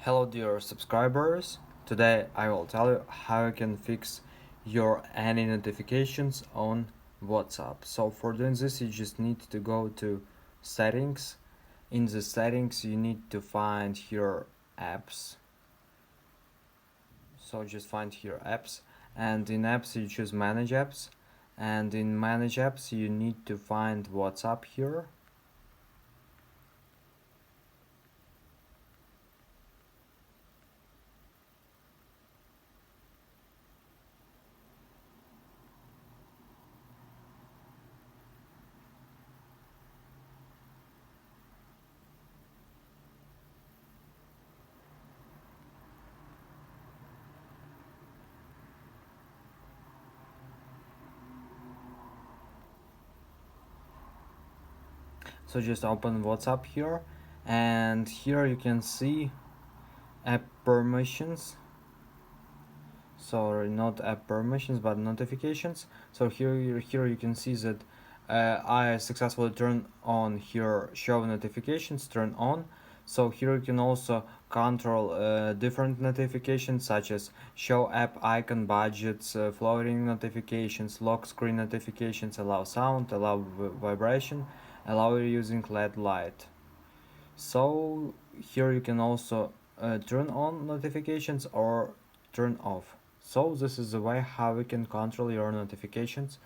Hello dear subscribers, today I will tell you how you can fix your any notifications on WhatsApp. So for doing this you just need to go to settings. In the settings you need to find here apps. So just find here apps, and in apps you choose manage apps, and in manage apps you need to find WhatsApp here. So just open WhatsApp here, and here you can see app permissions. So not app permissions but notifications. So here you can see that I successfully turn on here show notifications, turn on. So here you can also control different notifications such as show app icon, budgets, floating notifications, lock screen notifications, allow sound, allow vibration, allow using LED light. So here you can also turn on notifications or turn off. So this is the way how you can control your notifications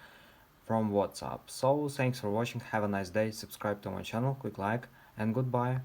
from WhatsApp. So thanks for watching, have a nice day, subscribe to my channel, click like, and goodbye.